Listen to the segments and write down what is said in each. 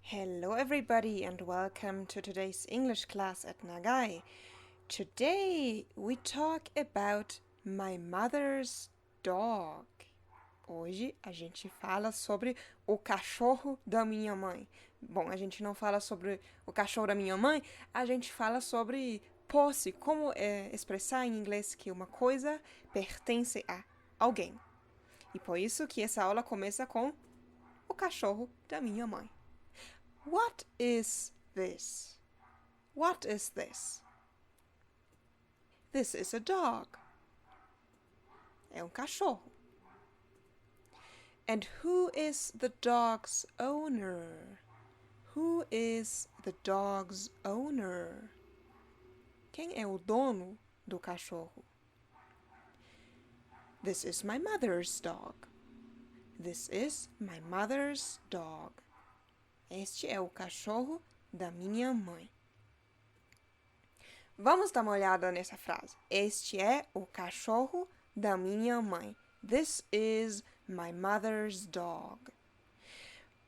Hello everybody and welcome to today's English class at Nagai. Today we talk about my mother's dog. Hoje a gente fala sobre o cachorro da minha mãe. Bom, a gente não fala sobre o cachorro da minha mãe, a gente fala sobre posse, como expressar em inglês que uma coisa pertence a alguém. E por isso que essa aula começa com o cachorro da minha mãe. What is this? What is this? This is a dog. É um cachorro. And who is the dog's owner? Who is the dog's owner? Quem é o dono do cachorro? This is my mother's dog. This is my mother's dog. Este é o cachorro da minha mãe. Vamos dar uma olhada nessa frase. Este é o cachorro da minha mãe. This is my mother's dog.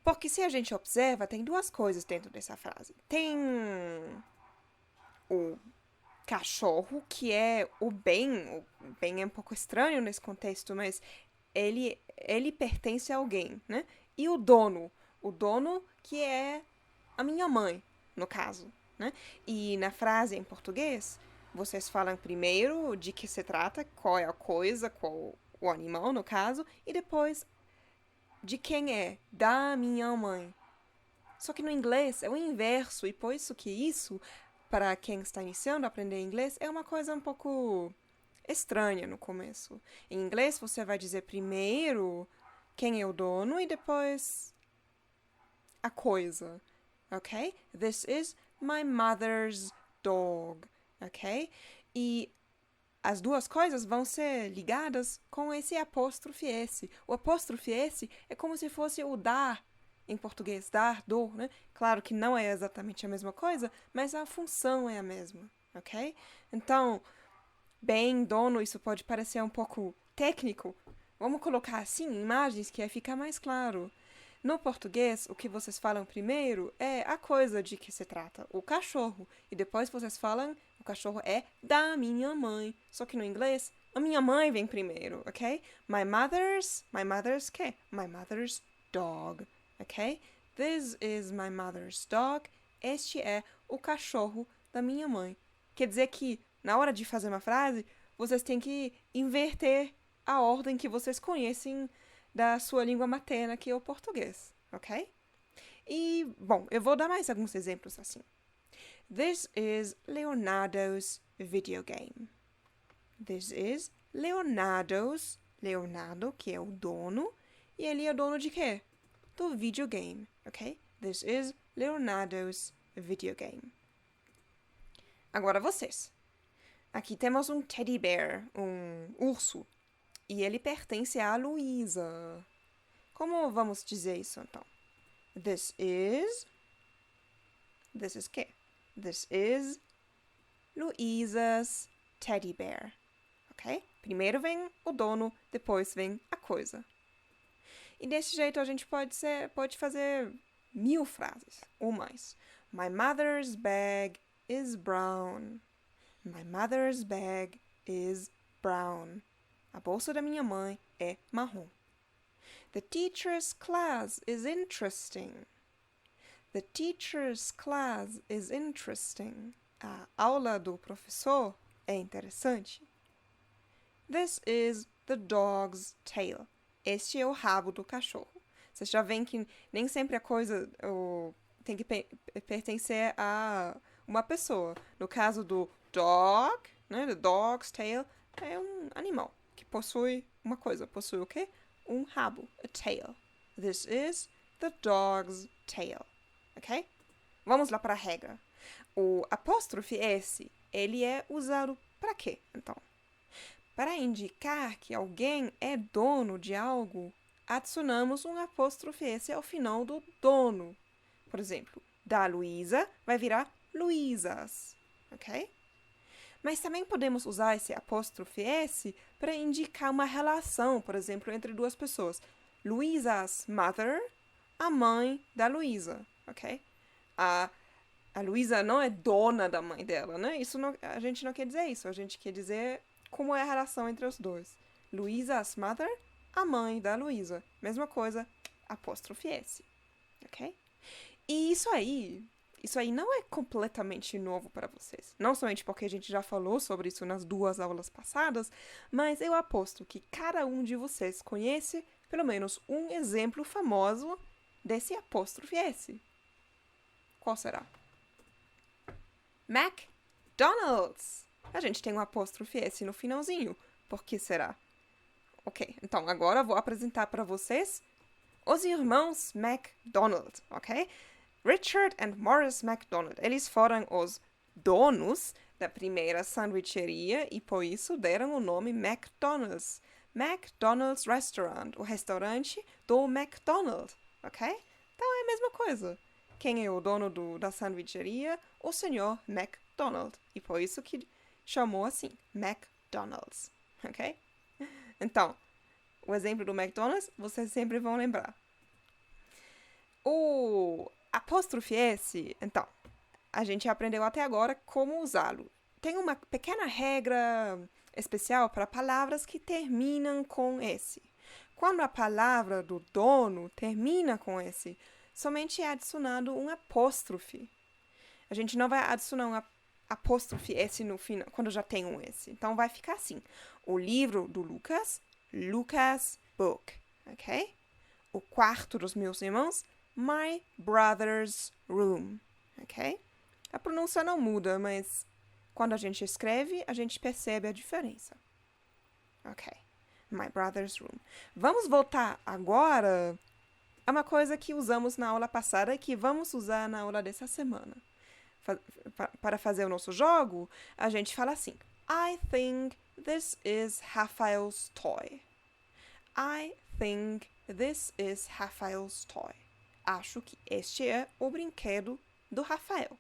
Porque se a gente observa, tem duas coisas dentro dessa frase. Tem o cachorro, que é o bem. O bem é um pouco estranho nesse contexto, mas ele pertence a alguém, né? E o dono que é a minha mãe, no caso, né? E na frase em português, vocês falam primeiro de que se trata, qual é a coisa, qual o animal, no caso, e depois de quem é, da minha mãe. Só que no inglês é o inverso, e por isso que isso, para quem está iniciando a aprender inglês, é uma coisa um pouco estranha no começo. Em inglês, você vai dizer primeiro quem é o dono e depois a coisa, ok? This is my mother's dog, ok? E as duas coisas vão ser ligadas com esse apóstrofe S. O apóstrofe S é como se fosse o dar em português, dar, do, né? Claro que não é exatamente a mesma coisa, mas a função é a mesma, ok? Então, bem, dono, isso pode parecer um pouco técnico. Vamos colocar assim imagens que aí fica mais claro. No português, o que vocês falam primeiro é a coisa de que se trata, o cachorro. E depois vocês falam, o cachorro é da minha mãe. Só que no inglês, a minha mãe vem primeiro, ok? My mother's quê? My mother's dog, ok? This is my mother's dog. Este é o cachorro da minha mãe. Quer dizer que, na hora de fazer uma frase, vocês têm que inverter a ordem que vocês conhecem da sua língua materna, que é o português, ok? E, bom, eu vou dar mais alguns exemplos assim. This is Leonardo's video game. This is Leonardo, que é o dono, e ele é dono de quê? Do videogame, ok? This is Leonardo's video game. Agora vocês. Aqui temos um teddy bear, um urso. E ele pertence a Luísa. Como vamos dizer isso, então? This is quê? This is Luísa's teddy bear. Ok? Primeiro vem o dono, depois vem a coisa. E desse jeito a gente pode fazer 1000 frases ou mais. My mother's bag is brown. My mother's bag is brown. A bolsa da minha mãe é marrom. The teacher's class is interesting. The teacher's class is interesting. A aula do professor é interessante. This is the dog's tail. Este é o rabo do cachorro. Vocês já veem que nem sempre a coisa tem que pertencer a uma pessoa. No caso do dog, né, the dog's tail, é um animal que possui uma coisa. Possui o quê? Um rabo. A tail. This is the dog's tail. Ok? Vamos lá para a regra. O apóstrofe S, ele é usado para quê, então? Para indicar que alguém é dono de algo, adicionamos um apóstrofe S ao final do dono. Por exemplo, da Luísa vai virar Luísas. Ok? Mas também podemos usar esse apóstrofe S para indicar uma relação, por exemplo, entre duas pessoas. Luísa's mother, a mãe da Luísa. ok? A Luísa não é dona da mãe dela, né? Isso não, a gente não quer dizer isso. A gente quer dizer como é a relação entre os dois. Luísa's mother, a mãe da Luísa. Mesma coisa, apóstrofe S, ok? E isso aí não é completamente novo para vocês. Não somente porque a gente já falou sobre isso nas 2 aulas passadas, mas eu aposto que cada um de vocês conhece pelo menos um exemplo famoso desse apóstrofe S. Qual será? McDonald's. A gente tem um apóstrofe S no finalzinho. Por que será? Ok, então agora eu vou apresentar para vocês os irmãos McDonald, ok? Richard and Morris McDonald. Eles foram os donos da primeira sanduicheria e por isso deram o nome McDonald's. McDonald's Restaurant, o restaurante do McDonald's, ok? Então é a mesma coisa. Quem é o dono da sanduicheria? O senhor McDonald. E por isso que chamou assim, McDonald's, ok? Então, o exemplo do McDonald's, vocês sempre vão lembrar. O apóstrofe S, então, a gente aprendeu até agora como usá-lo. Tem uma pequena regra especial para palavras que terminam com S. Quando a palavra do dono termina com S, somente é adicionado um apóstrofe. A gente não vai adicionar um apóstrofe S no final, quando já tem um S. Então, vai ficar assim. O livro do Lucas, Lucas book, ok? O quarto dos meus irmãos, my brother's room, ok? A pronúncia não muda, mas quando a gente escreve, a gente percebe a diferença. Ok, my brother's room. Vamos voltar agora a uma coisa que usamos na aula passada e que vamos usar na aula dessa semana. Para fazer o nosso jogo, a gente fala assim: I think this is Rafael's toy. I think this is Rafael's toy. Acho que este é o brinquedo do Rafael.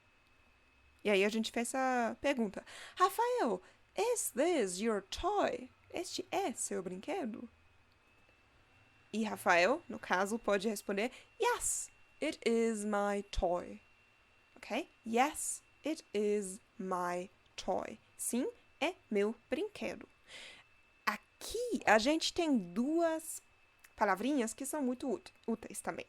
E aí a gente fez essa pergunta: Rafael, is this your toy? Este é seu brinquedo? E Rafael, no caso, pode responder: Yes, it is my toy. Ok? Yes, it is my toy. Sim, é meu brinquedo. Aqui a gente tem 2 palavrinhas que são muito úteis também.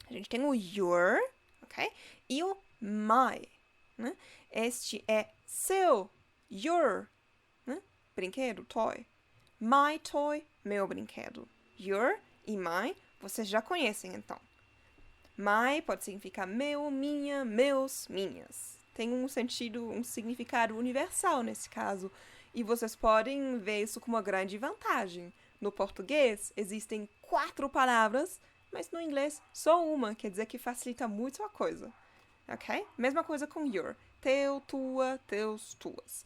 A gente tem o your, ok? E o my, né? Este é seu, your, né? Brinquedo, toy. My toy, meu brinquedo. Your e my, vocês já conhecem, então. My pode significar meu, minha, meus, minhas. Tem um sentido, um significado universal nesse caso. E vocês podem ver isso como uma grande vantagem. No português, existem 4 palavras, mas no inglês, só uma. Quer dizer que facilita muito a coisa. Ok? Mesma coisa com your. Teu, tua, teus, tuas.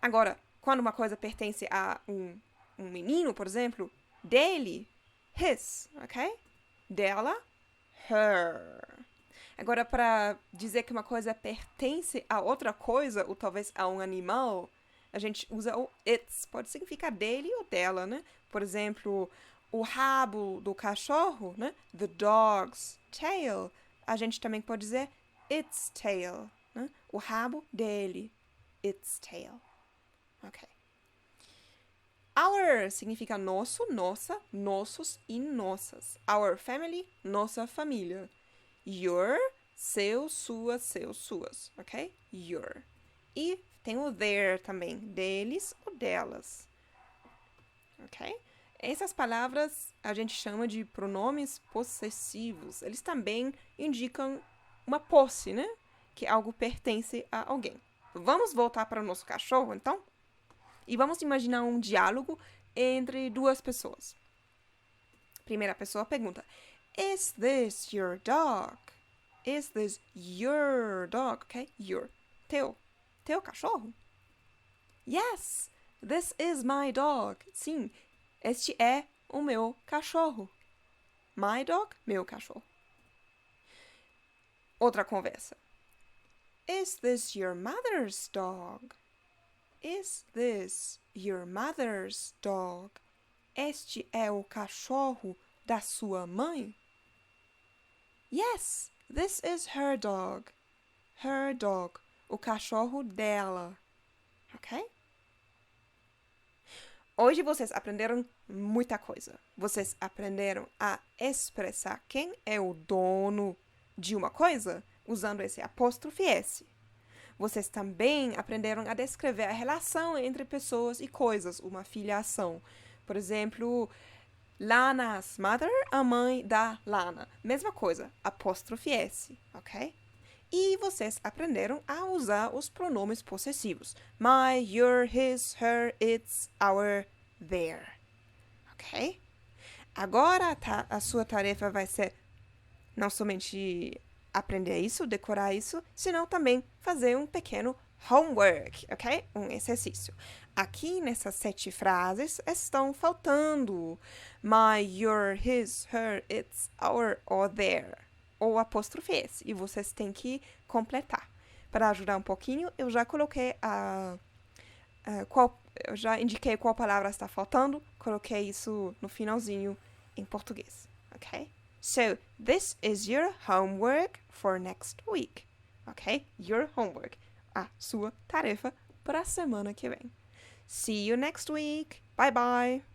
Agora, quando uma coisa pertence a um menino, por exemplo, dele, his, ok? Dela, her. Agora, para dizer que uma coisa pertence a outra coisa, ou talvez a um animal, a gente usa o its. Pode significar dele ou dela, né? Por exemplo, o rabo do cachorro, né? The dog's tail. A gente também pode dizer its tail, né? O rabo dele. Its tail. Ok. Our significa nosso, nossa, nossos e nossas. Our family, nossa família. Your, seu, sua, seus, suas. Ok? Your. E tem o their também. Deles ou delas. Ok? Essas palavras a gente chama de pronomes possessivos. Eles também indicam uma posse, né? Que algo pertence a alguém. Vamos voltar para o nosso cachorro, então? E vamos imaginar um diálogo entre 2 pessoas. Primeira pessoa pergunta: Is this your dog? Is this your dog? Ok? Your. Teu cachorro? Yes, this is my dog. Sim, este é o meu cachorro. My dog, meu cachorro. Outra conversa. Is this your mother's dog? Is this your mother's dog? Este é o cachorro da sua mãe? Yes, This is her dog. Her dog. O cachorro dela. Ok? Hoje vocês aprenderam muita coisa. Vocês aprenderam a expressar quem é o dono de uma coisa usando esse apóstrofe S. Vocês também aprenderam a descrever a relação entre pessoas e coisas, uma filiação. Por exemplo, Lana's mother, a mãe da Lana. Mesma coisa, apóstrofe S, ok? E vocês aprenderam a usar os pronomes possessivos. My, your, his, her, its, our, their. Ok? Agora a sua tarefa vai ser não somente aprender isso, decorar isso, senão também fazer um pequeno homework, ok? Um exercício. Aqui nessas 7 frases estão faltando my, your, his, her, its, our or their, ou apóstrofe S, e vocês têm que completar. Para ajudar um pouquinho, eu já coloquei eu já indiquei qual palavra está faltando, coloquei isso no finalzinho em português, ok? So, this is your homework for next week. Ok? Your homework. A sua tarefa para a semana que vem. See you next week. Bye bye.